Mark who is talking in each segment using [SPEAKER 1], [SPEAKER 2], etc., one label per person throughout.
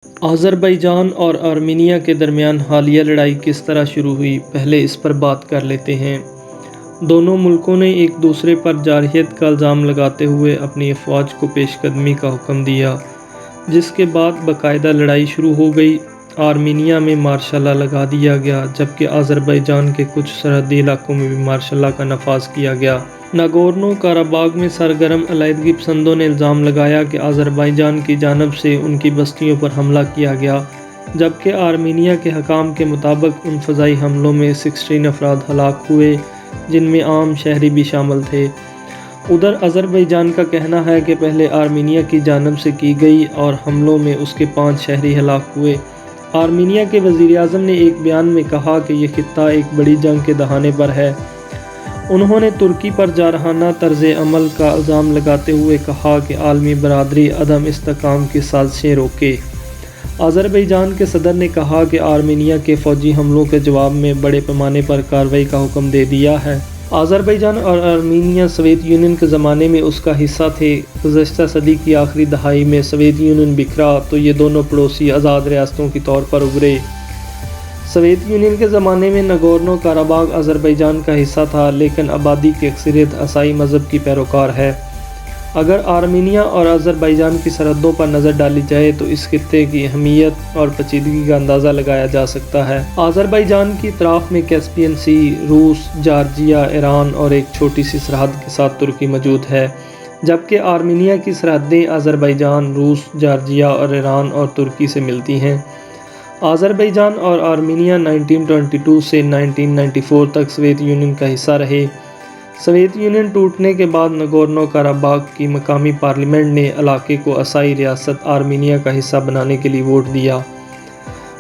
[SPEAKER 1] آذربائیجان اور آرمینیا کے درمیان حالیہ لڑائی کس طرح شروع ہوئی، پہلے اس پر بات کر لیتے ہیں۔ دونوں ملکوں نے ایک دوسرے پر جارحیت کا الزام لگاتے ہوئے اپنی افواج کو پیش قدمی کا حکم دیا، جس کے بعد باقاعدہ لڑائی شروع ہو گئی۔ آرمینیا میں مارشل لا لگا دیا گیا، جبکہ آذربائیجان کے کچھ سرحدی علاقوں میں بھی مارشل لا کا نفاذ کیا گیا۔ ناگورنو کاراباغ میں سرگرم علیحدگی پسندوں نے الزام لگایا کہ آذربائیجان کی جانب سے ان کی بستیوں پر حملہ کیا گیا، جبکہ آرمینیا کے حکام کے مطابق ان فضائی حملوں میں 16 افراد ہلاک ہوئے، جن میں عام شہری بھی شامل تھے۔ ادھر آذربائیجان کا کہنا ہے کہ پہلے آرمینیا کی جانب سے کی گئی اور حملوں میں اس کے 5 شہری ہلاک ہوئے۔ آرمینیا کے وزیر اعظم نے ایک بیان میں کہا کہ یہ خطہ ایک بڑی جنگ کے دہانے پر ہے۔ انہوں نے ترکی پر جارحانہ طرز عمل کا الزام لگاتے ہوئے کہا کہ عالمی برادری عدم استحکام کی سازشیں روکے۔ آذربائیجان کے صدر نے کہا کہ آرمینیا کے فوجی حملوں کے جواب میں بڑے پیمانے پر کارروائی کا حکم دے دیا ہے۔ آذربائیجان اور آرمینیا سوویت یونین کے زمانے میں اس کا حصہ تھے۔ گزشتہ صدی کی آخری دہائی میں سوویت یونین بکھرا تو یہ دونوں پڑوسی آزاد ریاستوں کے طور پر ابھرے۔ سوویت یونین کے زمانے میں ناگورنو کاراباغ آذربائیجان کا حصہ تھا، لیکن آبادی کی اکثریت عیسائی مذہب کی پیروکار ہے۔ اگر آرمینیا اور آذربائیجان کی سرحدوں پر نظر ڈالی جائے تو اس خطے کی اہمیت اور پیچیدگی کا اندازہ لگایا جا سکتا ہے۔ آذربائیجان کی اطراف میں کیسپیئن سی، روس، جارجیا، ایران اور ایک چھوٹی سی سرحد کے ساتھ ترکی موجود ہے، جبکہ آرمینیا کی سرحدیں آذربائیجان، روس، جارجیا اور ایران اور ترکی سے ملتی ہیں۔ آذربائیجان اور آرمینیا 1922 سے 1994 تک سوویت یونین کا حصہ رہے۔ سوویت یونین ٹوٹنے کے بعد ناگورنو کاراباغ کی مقامی پارلیمنٹ نے علاقے کو عیسائی ریاست آرمینیا کا حصہ بنانے کے لیے ووٹ دیا۔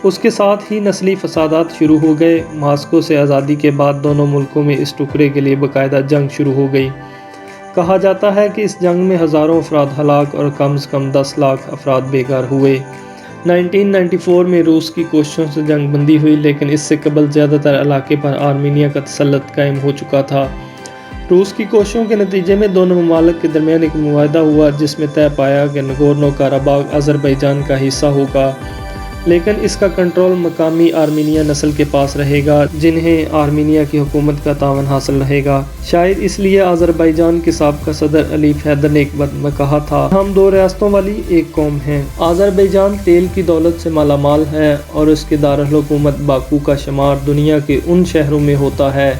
[SPEAKER 1] اس کے ساتھ ہی نسلی فسادات شروع ہو گئے۔ ماسکو سے آزادی کے بعد دونوں ملکوں میں اس ٹکڑے کے لیے باقاعدہ جنگ شروع ہو گئی۔ کہا جاتا ہے کہ اس جنگ میں ہزاروں افراد ہلاک اور کم از کم 10 لاکھ افراد بے گھر ہوئے۔ 1994 میں روس کی کوششوں سے جنگ بندی ہوئی، لیکن اس سے قبل زیادہ تر علاقے پر آرمینیا کا تسلط قائم ہو چکا تھا۔ روس کی کوششوں کے نتیجے میں دونوں ممالک کے درمیان ایک معاہدہ ہوا، جس میں طے پایا کہ ناگورنو کاراباغ آذربائیجان کا حصہ ہوگا، لیکن اس کا کنٹرول مقامی آرمینیا نسل کے پاس رہے گا، جنہیں آرمینیا کی حکومت کا تعاون حاصل رہے گا۔ شاید اس لیے آذربائیجان کے سابقہ صدر علیف حیدر نے ایک وقت میں کہا تھا، ہم 2 ریاستوں والی ایک قوم ہیں۔ آذربائیجان تیل کی دولت سے مالا مال ہے اور اس کے دارالحکومت باکو کا شمار دنیا کے ان شہروں میں ہوتا ہے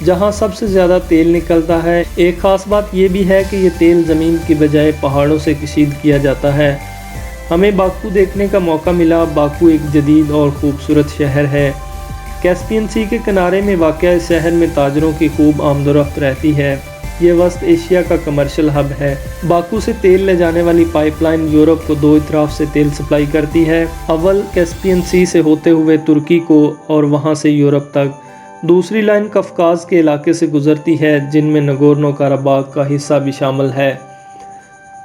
[SPEAKER 1] جہاں سب سے زیادہ تیل نکلتا ہے۔ ایک خاص بات یہ بھی ہے کہ یہ تیل زمین کی بجائے پہاڑوں سے کشید کیا جاتا ہے۔ ہمیں باکو دیکھنے کا موقع ملا۔ باکو ایک جدید اور خوبصورت شہر ہے۔ کیسپیئن سی کے کنارے میں واقع اس شہر میں تاجروں کی خوب آمد و رفت رہتی ہے۔ یہ وسط ایشیا کا کمرشل ہب ہے۔ باکو سے تیل لے جانے والی پائپ لائن یورپ کو 2 اطراف سے تیل سپلائی کرتی ہے، اول کیسپیئن سی سے ہوتے ہوئے ترکی کو اور وہاں سے یورپ تک۔ دوسری لائن قفقاز کے علاقے سے گزرتی ہے، جن میں ناگورنو کاراباغ کا حصہ بھی شامل ہے،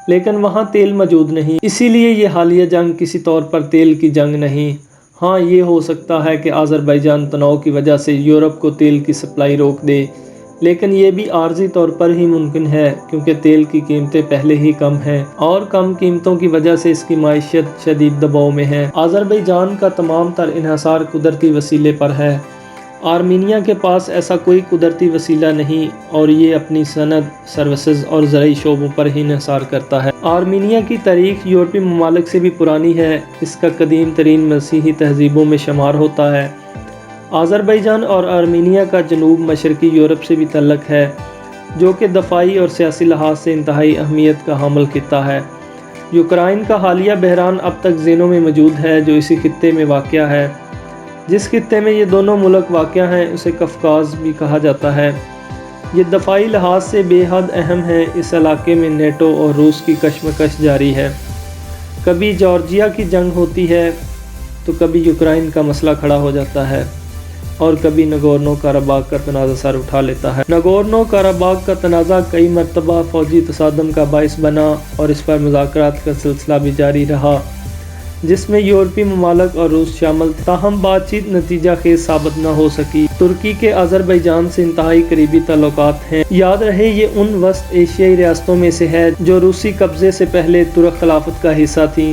[SPEAKER 1] لیکن وہاں تیل موجود نہیں۔ اسی لیے یہ حالیہ جنگ کسی طور پر تیل کی جنگ نہیں۔ ہاں، یہ ہو سکتا ہے کہ آذربائیجان تناؤ کی وجہ سے یورپ کو تیل کی سپلائی روک دے، لیکن یہ بھی عارضی طور پر ہی ممکن ہے، کیونکہ تیل کی قیمتیں پہلے ہی کم ہیں اور کم قیمتوں کی وجہ سے اس کی معیشت شدید دباؤ میں ہے۔ آذربائیجان کا تمام تر انحصار قدرتی وسیلے پر ہے۔ آرمینیا کے پاس ایسا کوئی قدرتی وسیلہ نہیں اور یہ اپنی صنعت، سروسز اور زرعی شعبوں پر ہی انحصار کرتا ہے۔ آرمینیا کی تاریخ یورپی ممالک سے بھی پرانی ہے۔ اس کا قدیم ترین مسیحی تہذیبوں میں شمار ہوتا ہے۔ آذربائیجان اور آرمینیا کا جنوب مشرقی یورپ سے بھی تعلق ہے، جو کہ دفاعی اور سیاسی لحاظ سے انتہائی اہمیت کا حامل خطہ ہے۔ یوکرائن کا حالیہ بحران اب تک ذہنوں میں موجود ہے، جو اسی خطے میں واقع ہے۔ جس خطے میں یہ دونوں ملک واقع ہیں اسے قفقاز بھی کہا جاتا ہے۔ یہ دفاعی لحاظ سے بے حد اہم ہے۔ اس علاقے میں نیٹو اور روس کی کشمکش جاری ہے۔ کبھی جارجیا کی جنگ ہوتی ہے تو کبھی یوکرائن کا مسئلہ کھڑا ہو جاتا ہے اور کبھی ناگورنو کاراباغ کا تنازع سر اٹھا لیتا ہے۔ ناگورنو کاراباغ کا تنازع کئی مرتبہ فوجی تصادم کا باعث بنا اور اس پر مذاکرات کا سلسلہ بھی جاری رہا، جس میں یورپی ممالک اور روس شامل تھے، تاہم بات چیت نتیجہ خیز ثابت نہ ہو سکی۔ ترکی کے آذربائیجان سے انتہائی قریبی تعلقات ہیں۔ یاد رہے یہ ان وسط ایشیائی ریاستوں میں سے ہے جو روسی قبضے سے پہلے ترک خلافت کا حصہ تھیں۔